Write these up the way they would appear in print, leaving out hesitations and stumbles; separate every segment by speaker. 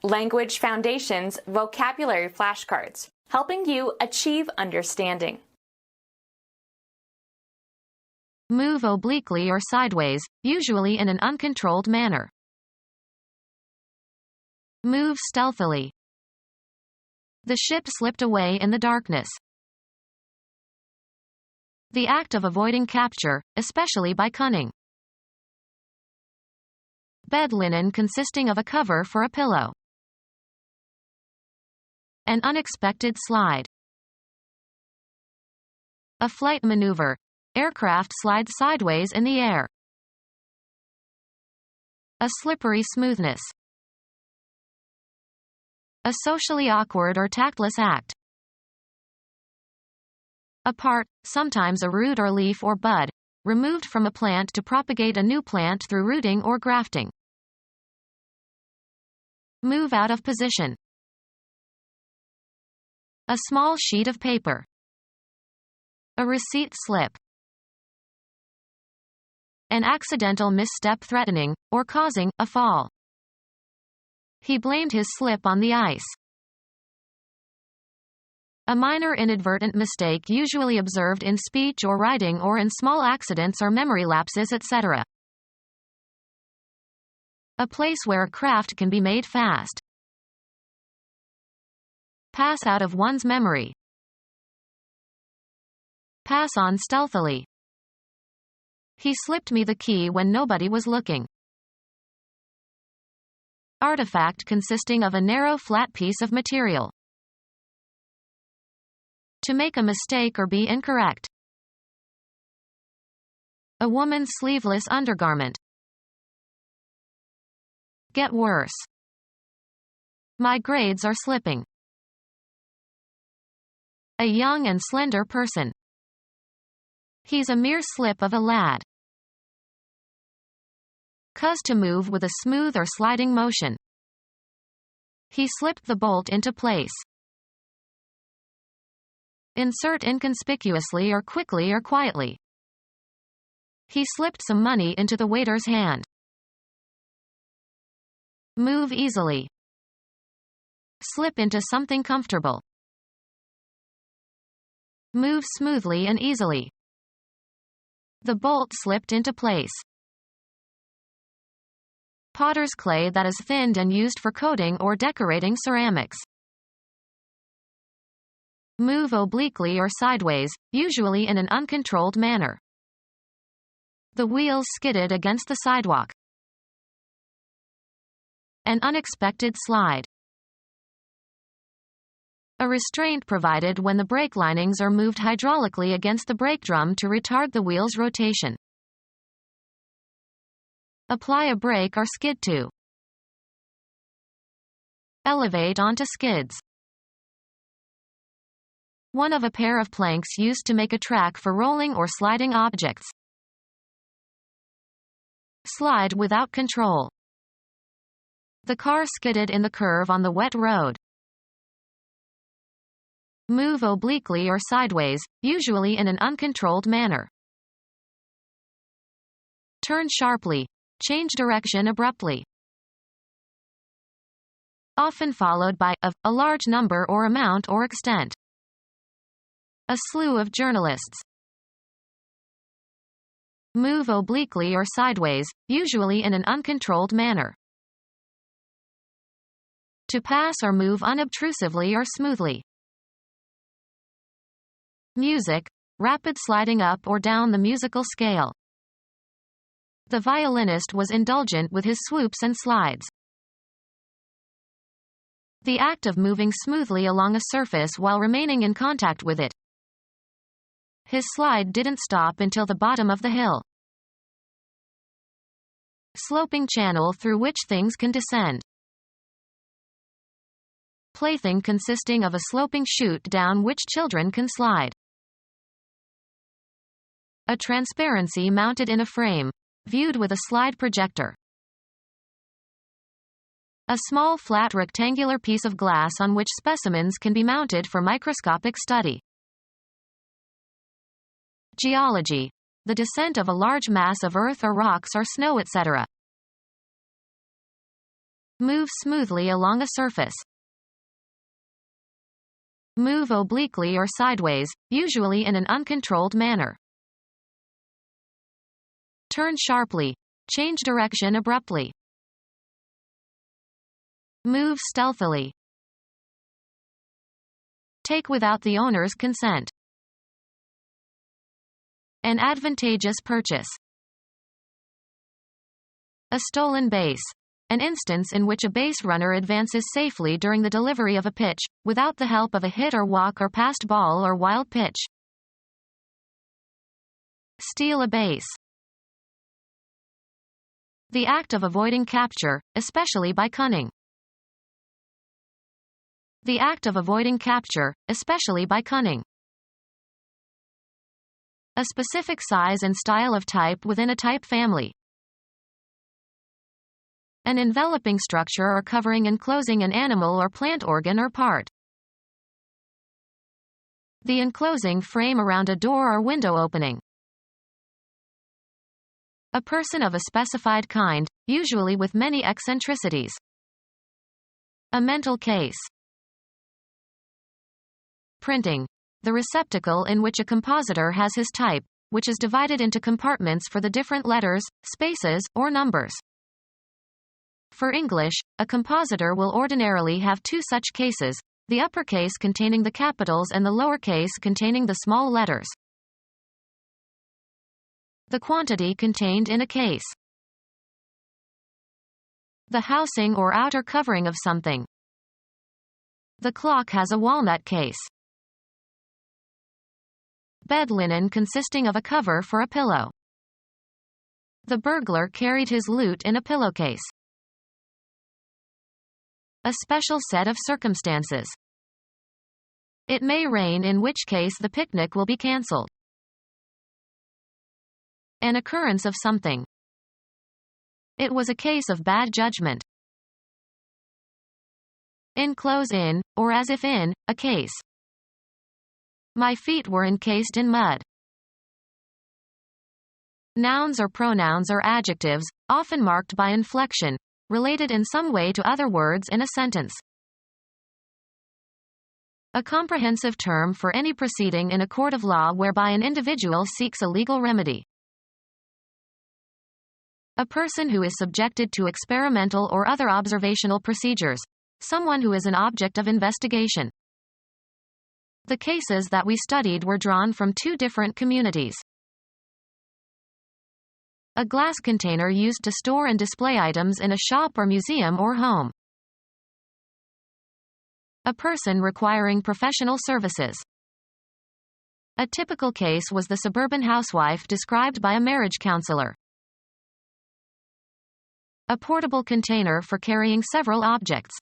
Speaker 1: Language Foundations Vocabulary Flashcards, helping you achieve understanding.
Speaker 2: Move obliquely or sideways, usually in an uncontrolled manner. Move stealthily. The ship slipped away in the darkness. The act of avoiding capture, especially by cunning. Bed linen consisting of a cover for a pillow. An unexpected slide. A flight maneuver. Aircraft slides sideways in the air. A slippery smoothness. A socially awkward or tactless act. A part, sometimes a root or leaf or bud, removed from a plant to propagate a new plant through rooting or grafting. Move out of position. A small sheet of paper. A receipt slip. An accidental misstep threatening, or causing, a fall. He blamed his slip on the ice. A minor inadvertent mistake usually observed in speech or writing or in small accidents or memory lapses, etc. A place where a craft can be made fast. Pass out of one's memory. Pass on stealthily. He slipped me the key when nobody was looking. Artifact consisting of a narrow flat piece of material. To make a mistake or be incorrect. A woman's sleeveless undergarment. Get worse. My grades are slipping. A young and slender person. He's a mere slip of a lad. Cause to move with a smooth or sliding motion. He slipped the bolt into place. Insert inconspicuously or quickly or quietly. He slipped some money into the waiter's hand. Move easily. Slip into something comfortable. Move smoothly and easily. The bolt slipped into place. Potter's clay that is thinned and used for coating or decorating ceramics. Move obliquely or sideways, usually in an uncontrolled manner. The wheels skidded against the sidewalk. An unexpected slide. A restraint provided when the brake linings are moved hydraulically against the brake drum to retard the wheel's rotation. Apply a brake or skid to. Elevate onto skids. One of a pair of planks used to make a track for rolling or sliding objects. Slide without control. The car skidded in the curve on the wet road. Move obliquely or sideways, usually in an uncontrolled manner. Turn sharply. Change direction abruptly. Often followed by a large number or amount or extent. A slew of journalists. Move obliquely or sideways, usually in an uncontrolled manner. To pass or move unobtrusively or smoothly. Music, rapid sliding up or down the musical scale. The violinist was indulgent with his swoops and slides. The act of moving smoothly along a surface while remaining in contact with it. His slide didn't stop until the bottom of the hill. Sloping channel through which things can descend. Plaything consisting of a sloping chute down which children can slide. A transparency mounted in a frame, viewed with a slide projector. A small flat rectangular piece of glass on which specimens can be mounted for microscopic study. Geology. The descent of a large mass of earth or rocks or snow, etc. Move smoothly along a surface. Move obliquely or sideways, usually in an uncontrolled manner. Turn sharply. Change direction abruptly. Move stealthily. Take without the owner's consent. An advantageous purchase. A stolen base. An instance in which a base runner advances safely during the delivery of a pitch, without the help of a hit or walk or passed ball or wild pitch. Steal a base. The act of avoiding capture, especially by cunning. The act of avoiding capture, especially by cunning. A specific size and style of type within a type family. An enveloping structure or covering enclosing an animal or plant organ or part. The enclosing frame around a door or window opening. A person of a specified kind, usually with many eccentricities. A mental case. Printing. The receptacle in which a compositor has his type, which is divided into compartments for the different letters, spaces, or numbers. For English, a compositor will ordinarily have two such cases, the uppercase containing the capitals and the lowercase containing the small letters. The quantity contained in a case. The housing or outer covering of something. The clock has a walnut case. Bed linen consisting of a cover for a pillow. The burglar carried his loot in a pillowcase. A special set of circumstances. It may rain, in which case the picnic will be cancelled. An occurrence of something. It was a case of bad judgment. Enclose in, or as if in, a case. My feet were encased in mud. Nouns or pronouns or adjectives, often marked by inflection, related in some way to other words in a sentence. A comprehensive term for any proceeding in a court of law whereby an individual seeks a legal remedy. A person who is subjected to experimental or other observational procedures. Someone who is an object of investigation. The cases that we studied were drawn from two different communities. A glass container used to store and display items in a shop or museum or home. A person requiring professional services. A typical case was the suburban housewife described by a marriage counselor. A portable container for carrying several objects.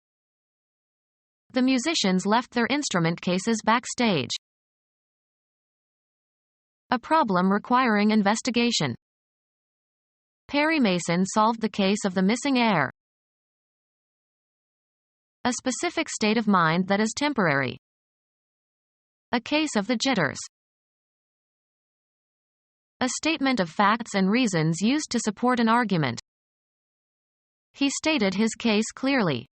Speaker 2: The musicians left their instrument cases backstage. A problem requiring investigation. Perry Mason solved the case of the missing heir. A specific state of mind that is temporary. A case of the jitters. A statement of facts and reasons used to support an argument. He stated his case clearly.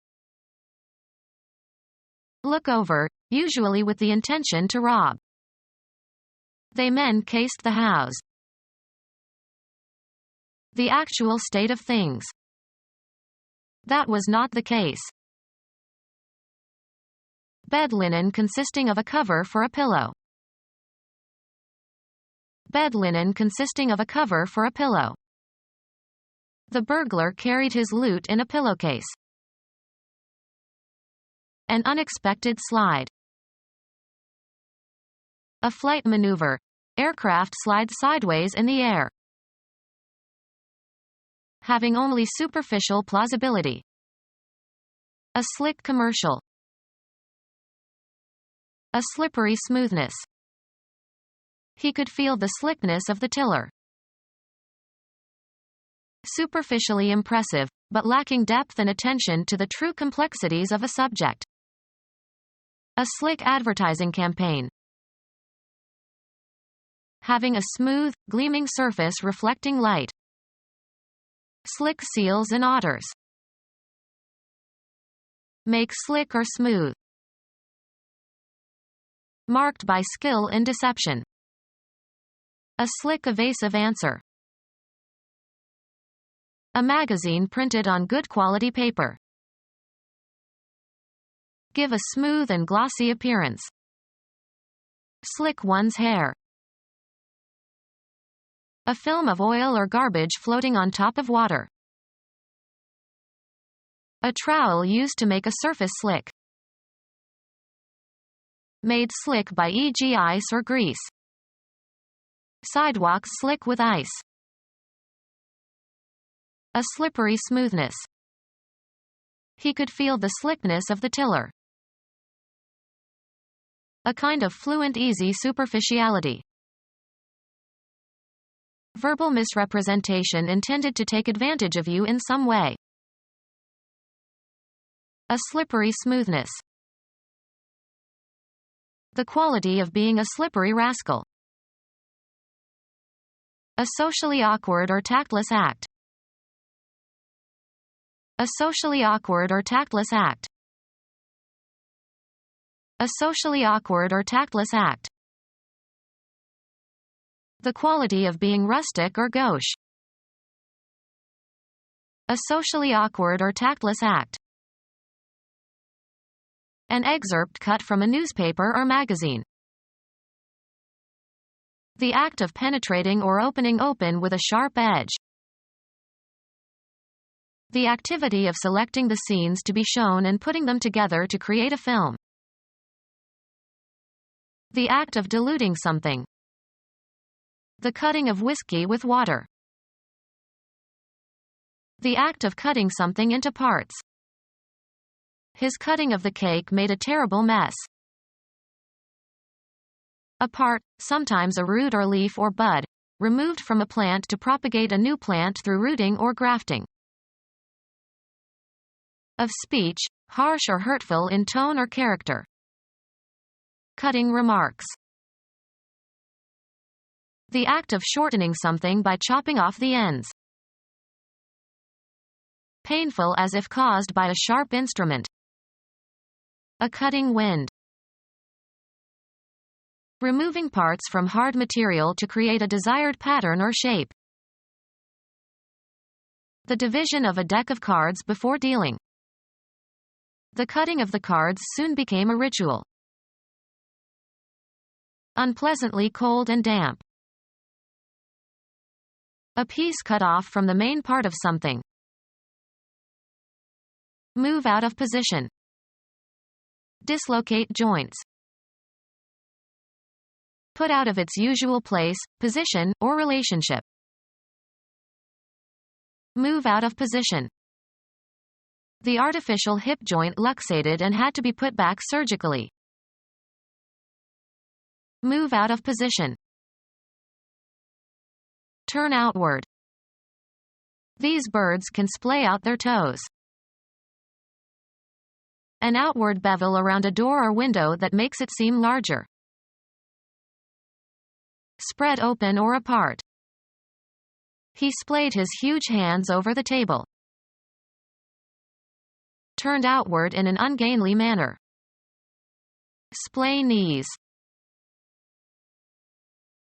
Speaker 2: Look over, usually with the intention to rob. They men cased the house. The actual state of things. That was not the case. Bed linen consisting of a cover for a pillow. Bed linen consisting of a cover for a pillow. The burglar carried his loot in a pillowcase. An unexpected slide. A flight maneuver. Aircraft slides sideways in the air. Having only superficial plausibility. A slick commercial. A slippery smoothness. He could feel the slickness of the tiller. Superficially impressive, but lacking depth and attention to the true complexities of a subject. A slick advertising campaign. Having a smooth, gleaming surface reflecting light. Slick seals and otters. Make slick or smooth. Marked by skill in deception. A slick evasive answer. A magazine printed on good quality paper. Give a smooth and glossy appearance. Slick one's hair. A film of oil or garbage floating on top of water. A trowel used to make a surface slick. Made slick by e.g. ice or grease. Sidewalks slick with ice. A slippery smoothness. He could feel the slickness of the tiller. A kind of fluent easy superficiality. Verbal misrepresentation intended to take advantage of you in some way. A slippery smoothness. The quality of being a slippery rascal. A socially awkward or tactless act. A socially awkward or tactless act. A socially awkward or tactless act. The quality of being rustic or gauche. A socially awkward or tactless act. An excerpt cut from a newspaper or magazine. The act of penetrating or opening open with a sharp edge. The activity of selecting the scenes to be shown and putting them together to create a film. The act of diluting something. The cutting of whiskey with water. The act of cutting something into parts. His cutting of the cake made a terrible mess. A part, sometimes a root or leaf or bud, removed from a plant to propagate a new plant through rooting or grafting. Of speech, harsh or hurtful in tone or character. Cutting remarks. The act of shortening something by chopping off the ends. Painful as if caused by a sharp instrument. A cutting wind. Removing parts from hard material to create a desired pattern or shape. The division of a deck of cards before dealing. The cutting of the cards soon became a ritual. Unpleasantly cold and damp. A piece cut off from the main part of something. Move out of position. Dislocate joints. Put out of its usual place, position, or relationship. Move out of position. The artificial hip joint luxated and had to be put back surgically. Move out of position. Turn outward. These birds can splay out their toes. An outward bevel around a door or window that makes it seem larger. Spread open or apart. He splayed his huge hands over the table. Turned outward in an ungainly manner. Splay knees.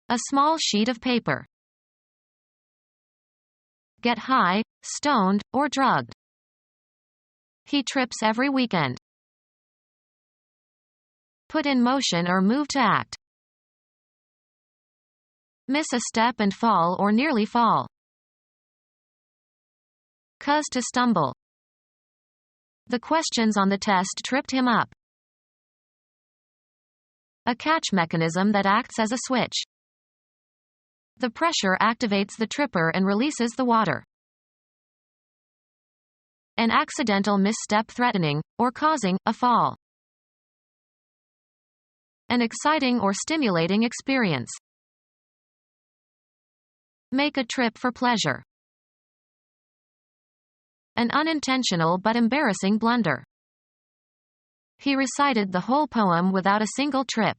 Speaker 2: A small sheet of paper. Get high, stoned, or drugged. He trips every weekend. Put in motion or move to act. Miss a step and fall or nearly fall. Cause to stumble. The questions on the test tripped him up. A catch mechanism that acts as a switch. The pressure activates the tripper and releases the water. An accidental misstep threatening, or causing, a fall. An exciting or stimulating experience. Make a trip for pleasure. An unintentional but embarrassing blunder. He recited the whole poem without a single trip.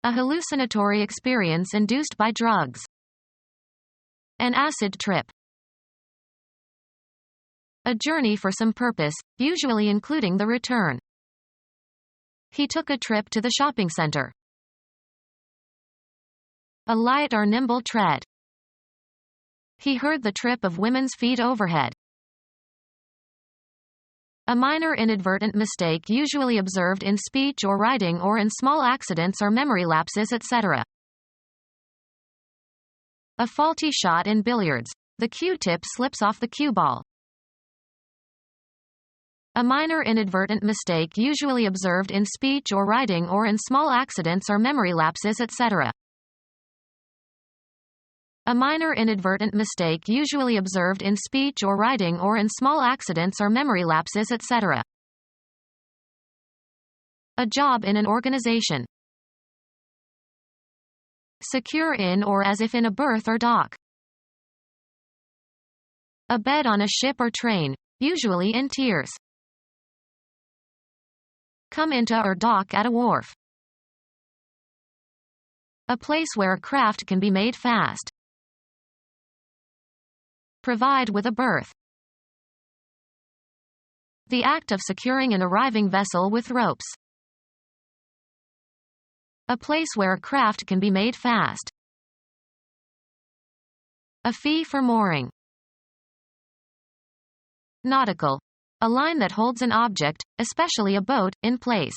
Speaker 2: A hallucinatory experience induced by drugs. An acid trip. A journey for some purpose, usually including the return. He took a trip to the shopping center. A light or nimble tread. He heard the trip of women's feet overhead. A minor inadvertent mistake usually observed in speech or writing or in small accidents or memory lapses, etc. A faulty shot in billiards. The cue tip slips off the cue ball. A minor inadvertent mistake usually observed in speech or writing or in small accidents or memory lapses, etc. A minor inadvertent mistake usually observed in speech or writing or in small accidents or memory lapses, etc. A job in an organization. Secure in or as if in a berth or dock. A bed on a ship or train, usually in tiers. Come into or dock at a wharf. A place where a craft can be made fast. Provide with a berth. The act of securing an arriving vessel with ropes. A place where a craft can be made fast. A fee for mooring. Nautical. A line that holds an object, especially a boat, in place.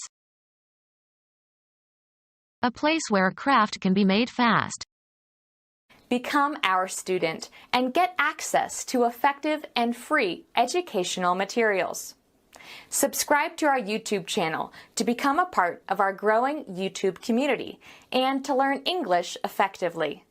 Speaker 2: A place where a craft can be made fast.
Speaker 1: Become our student and get access to effective and free educational materials. Subscribe to our YouTube channel to become a part of our growing YouTube community and to learn English effectively.